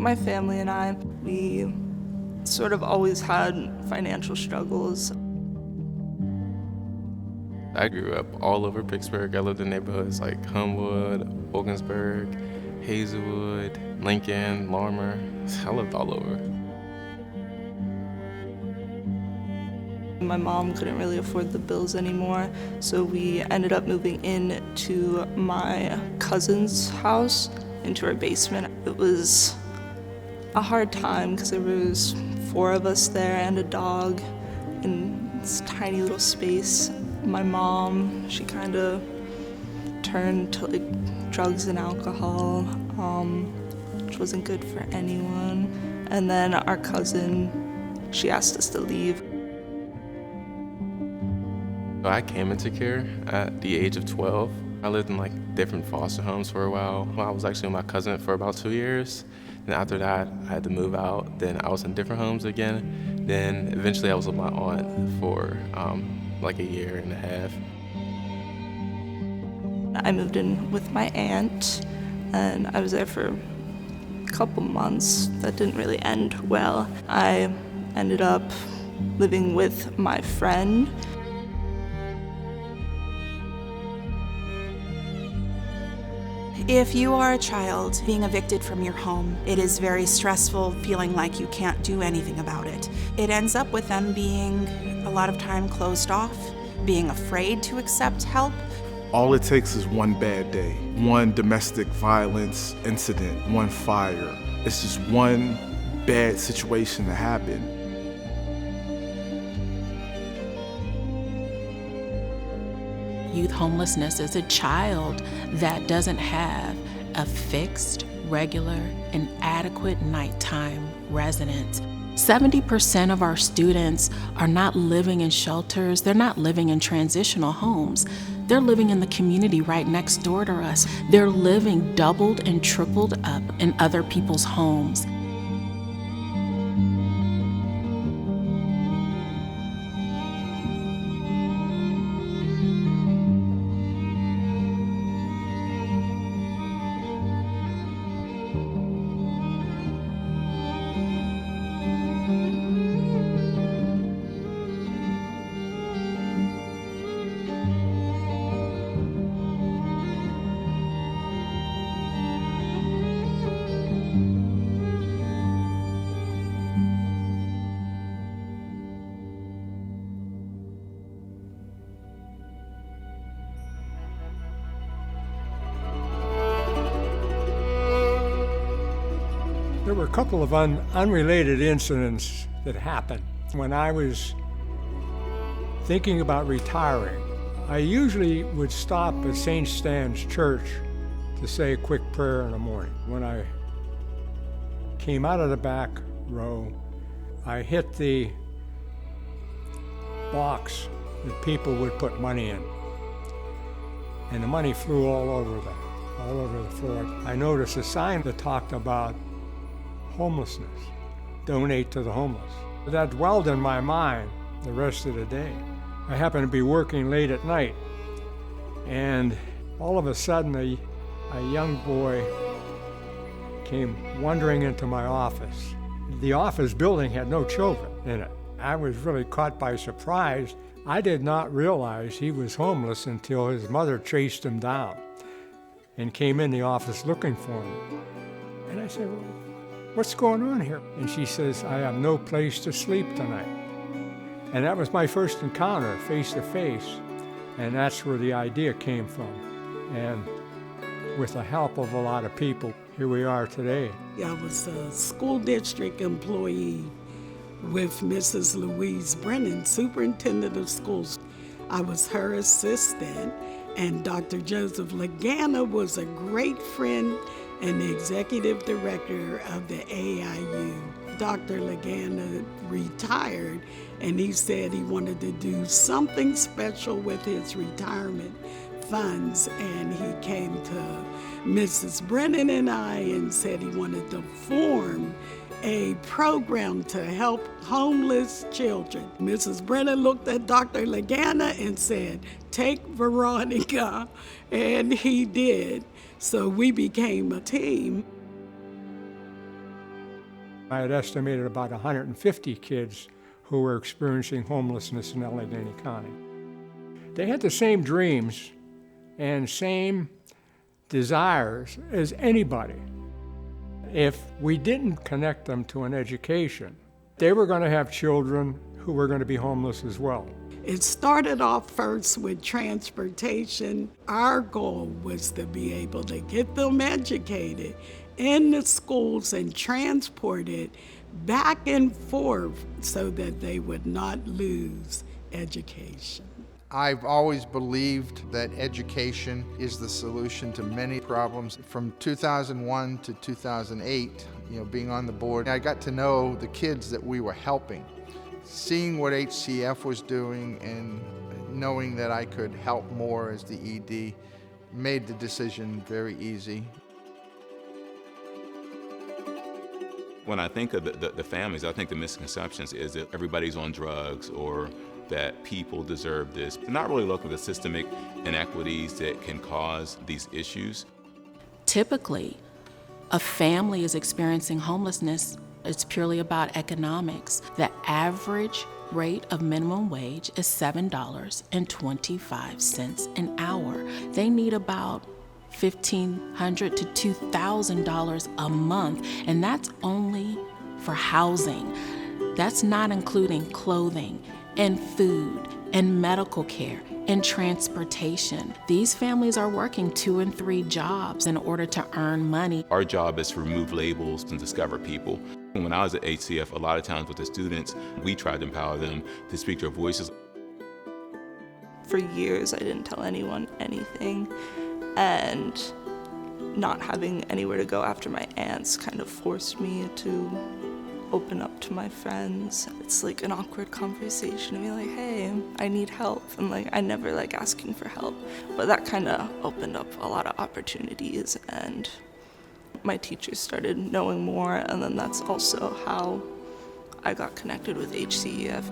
My family and I, we sort of always had financial struggles. I grew up all over Pittsburgh. I lived in neighborhoods like Homewood, Wilkinsburg, Hazelwood, Lincoln, Larmer. I lived all over. My mom couldn't really afford the bills anymore, so we ended up moving into my cousin's house, into her basement. It was a hard time because there was 4 of us there and a dog in this tiny little space. My mom, she kind of turned to like drugs and alcohol, which wasn't good for anyone. And then our cousin, she asked us to leave. I came into care at the age of 12. I lived in like different foster homes for a while. I was actually with my cousin for about 2 years. And after that, I had to move out. Then I was in different homes again. Then eventually I was with my aunt for like a year and a half. I moved in with my aunt, and I was there for a couple months. That didn't really end well. I ended up living with my friend. If you are a child being evicted from your home, it is very stressful, feeling like you can't do anything about it. It ends up with them being a lot of time closed off, being afraid to accept help. All it takes is one bad day, one domestic violence incident, one fire. It's just one bad situation to happen. Youth homelessness is a child that doesn't have a fixed, regular, and adequate nighttime residence. 70% of our students are not living in shelters. They're not living in transitional homes. They're living in the community right next door to us. They're living doubled and tripled up in other people's homes. There were a couple of unrelated incidents that happened. When I was thinking about retiring, I usually would stop at St. Stan's Church to say a quick prayer in the morning. When I came out of the back row, I hit the box that people would put money in. And the money flew all over the floor. I noticed a sign that talked about homelessness, donate to the homeless. That dwelled in my mind the rest of the day. I happened to be working late at night, and all of a sudden a young boy came wandering into my office. The office building had no children in it. I was really caught by surprise. I did not realize he was homeless until his mother chased him down and came in the office looking for him. And I said, well, what's going on here? And she says, I have no place to sleep tonight. And that was my first encounter, face to face. And that's where the idea came from. And with the help of a lot of people, here we are today. I was a school district employee with Mrs. Louise Brennan, superintendent of schools. I was her assistant, and Dr. Joseph Lagana was a great friend and the executive director of the AIU. Dr. Lagana retired, and he said he wanted to do something special with his retirement funds, and he came to Mrs. Brennan and I and said he wanted to form a program to help homeless children. Mrs. Brennan looked at Dr. Lagana and said, take Veronica, and he did. So we became a team. I had estimated about 150 kids who were experiencing homelessness in Allegheny County. They had the same dreams and same desires as anybody. If we didn't connect them to an education, they were going to have children who were going to be homeless as well. It started off first with transportation. Our goal was to be able to get them educated in the schools and transported back and forth so that they would not lose education. I've always believed that education is the solution to many problems. From 2001 to 2008, being on the board, I got to know the kids that we were helping. Seeing what HCEF was doing and knowing that I could help more as the ED made the decision very easy. When I think of the families, I think the misconceptions is that everybody's on drugs or that people deserve this. They're not really looking at the systemic inequities that can cause these issues. Typically, a family is experiencing homelessness. It's purely about economics. The average rate of minimum wage is $7.25 an hour. They need about $1,500 to $2,000 a month, and that's only for housing. That's not including clothing and food and medical care and transportation. These families are working 2 and 3 jobs in order to earn money. Our job is to remove labels and discover people. When I was at HCEF, a lot of times with the students, we tried to empower them to speak their voices. For years, I didn't tell anyone anything, and not having anywhere to go after my aunts kind of forced me to open up to my friends. It's like an awkward conversation to be like, hey, I need help, and I never like asking for help, but that kind of opened up a lot of opportunities, and my teachers started knowing more, and then that's also how I got connected with HCEF.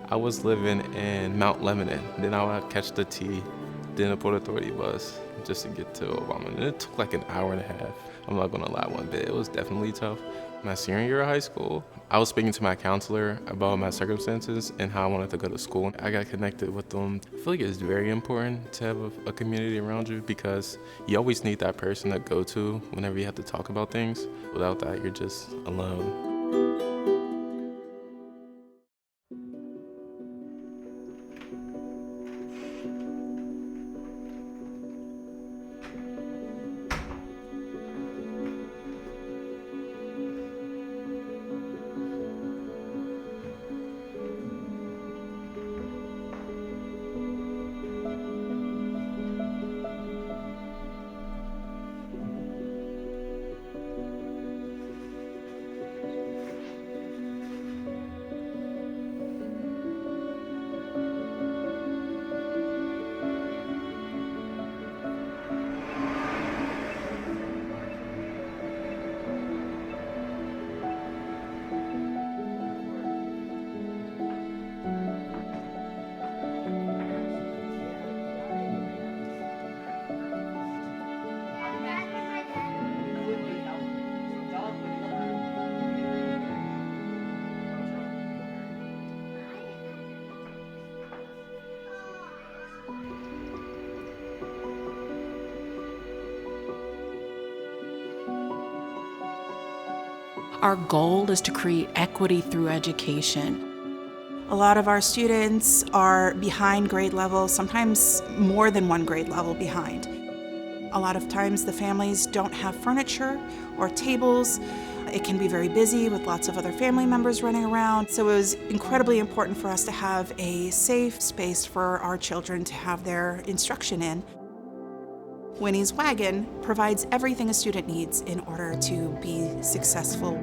I was living in Mount Lebanon. Then I would catch the T, then the Port Authority bus just to get to Obama. And it took like an hour and a half. I'm not gonna lie one bit. It was definitely tough. My senior year of high school, I was speaking to my counselor about my circumstances and how I wanted to go to school. I got connected with them. I feel like it's very important to have a community around you because you always need that person to go to whenever you have to talk about things. Without that, you're just alone. Our goal is to create equity through education. A lot of our students are behind grade level, sometimes more than one grade level behind. A lot of times the families don't have furniture or tables. It can be very busy with lots of other family members running around. So it was incredibly important for us to have a safe space for our children to have their instruction in. Winnie's Wagon provides everything a student needs in order to be successful.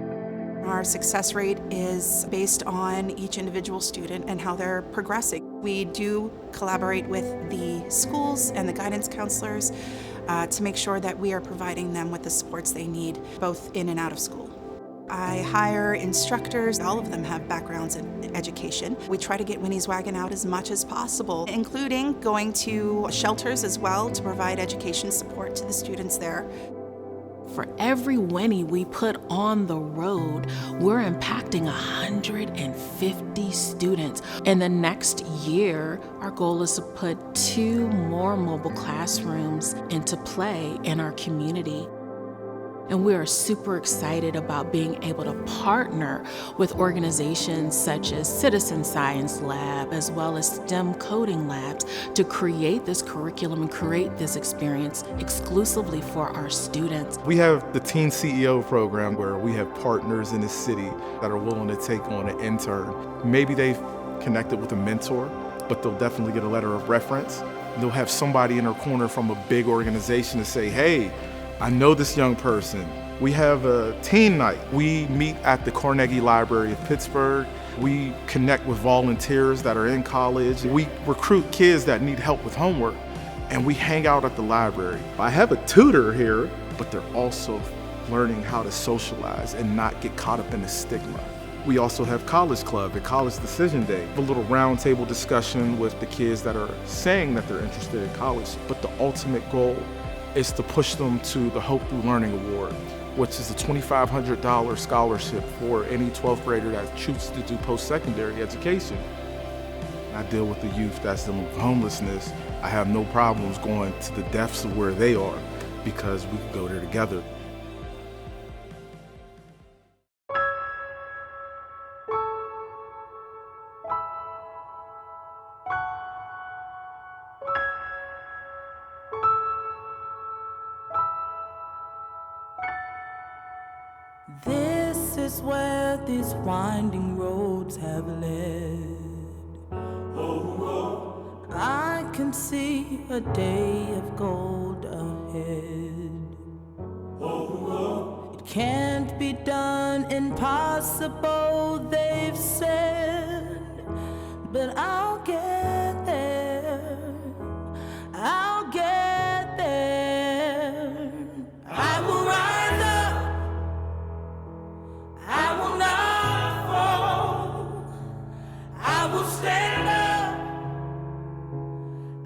Our success rate is based on each individual student and how they're progressing. We do collaborate with the schools and the guidance counselors to make sure that we are providing them with the supports they need, both in and out of school. I hire instructors. All of them have backgrounds in education. We try to get Winnie's Wagon out as much as possible, including going to shelters as well to provide education support to the students there. For every Winnie we put on the road, we're impacting 150 students. In the next year, our goal is to put 2 more mobile classrooms into play in our community. And we are super excited about being able to partner with organizations such as Citizen Science Lab, as well as STEM coding labs, to create this curriculum and create this experience exclusively for our students. We have the Teen CEO program where we have partners in the city that are willing to take on an intern. Maybe they've connected with a mentor, but they'll definitely get a letter of reference. They'll have somebody in their corner from a big organization to say, hey, I know this young person. We have a teen night. We meet at the Carnegie Library of Pittsburgh. We connect with volunteers that are in college. We recruit kids that need help with homework, and we hang out at the library. I have a tutor here, but they're also learning how to socialize and not get caught up in the stigma. We also have College Club and College Decision Day, a little roundtable discussion with the kids that are saying that they're interested in college, but the ultimate goal is to push them to the Hope Through Learning Award, which is a $2,500 scholarship for any 12th grader that chooses to do post-secondary education. I deal with the youth that's dealing with homelessness. I have no problems going to the depths of where they are because we can go there together. This is where these winding roads have led. I can see a day of gold ahead. It can't be done, impossible, they've said. But I'll get there. I'll get there. I will rise up. I will not fall. I will stand up.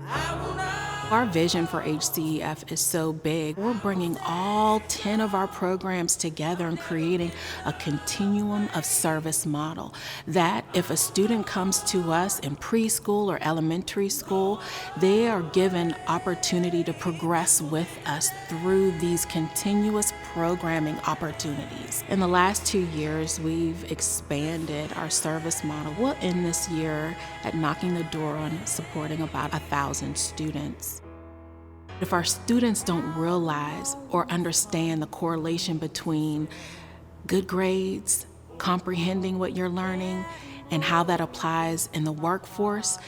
I will not. Our vision for HCEF is so big. We're bringing all 10 of our programs together and creating a continuum of service model that if a student comes to us in preschool or elementary school, they are given opportunity to progress with us through these continuous programming opportunities. In the last 2 years, we've expanded our service model. We'll end this year at knocking the door on supporting about 1,000 students. If our students don't realize or understand the correlation between good grades, comprehending what you're learning, and how that applies in the workforce,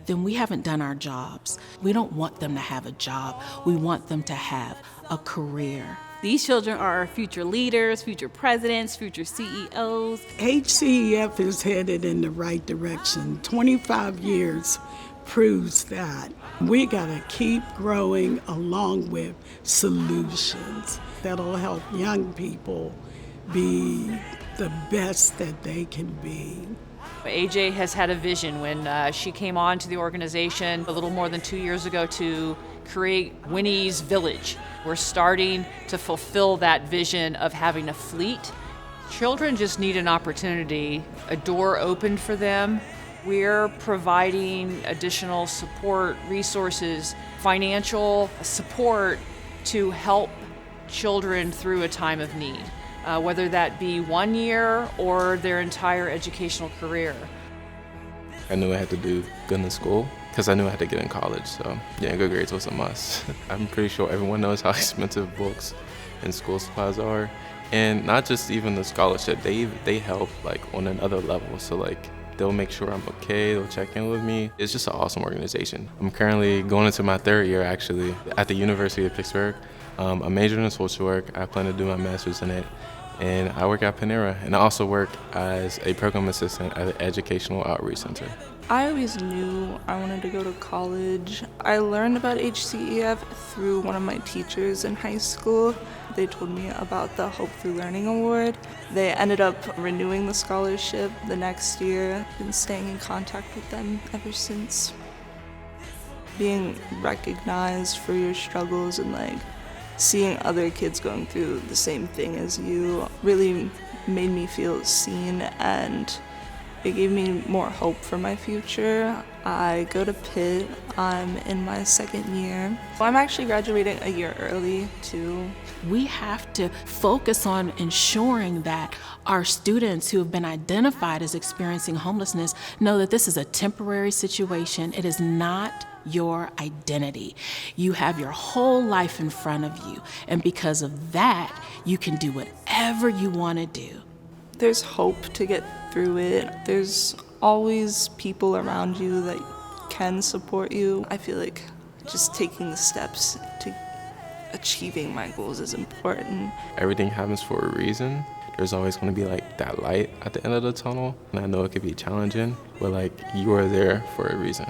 then we haven't done our jobs. We don't want them to have a job. We want them to have a career. These children are our future leaders, future presidents, future CEOs. HCEF is headed in the right direction. 25 years proves that. We gotta keep growing along with solutions that'll help young people be the best that they can be. AJ has had a vision when she came on to the organization a little more than 2 years ago to create Winnie's Village. We're starting to fulfill that vision of having a fleet. Children just need an opportunity, a door opened for them. We're providing additional support, resources, financial support to help children through a time of need, whether that be 1 year or their entire educational career. I knew I had to do good in school because I knew I had to get in college, so yeah, good grades was a must. I'm pretty sure everyone knows how expensive books and school supplies are, and not just even the scholarship, they help like on another level, so like they'll make sure I'm okay, they'll check in with me. It's just an awesome organization. I'm currently going into my 3rd year actually at the University of Pittsburgh. I'm majoring in social work. I plan to do my master's in it. And I work at Panera, and I also work as a program assistant at the Educational Outreach Center. I always knew I wanted to go to college. I learned about HCEF through one of my teachers in high school. They told me about the Hope Through Learning Award. They ended up renewing the scholarship the next year. I've been staying in contact with them ever since. Being recognized for your struggles and like seeing other kids going through the same thing as you really made me feel seen, and it gave me more hope for my future. I go to Pitt. I'm in my second year. I'm actually graduating a year early too. We have to focus on ensuring that our students who have been identified as experiencing homelessness know that this is a temporary situation. It is not your identity. You have your whole life in front of you, and because of that, you can do whatever you want to do. There's hope to get through it. There's always people around you that can support you. I feel like just taking the steps to achieving my goals is important. Everything happens for a reason. There's always going to be like that light at the end of the tunnel, and I know it could be challenging, but like you are there for a reason.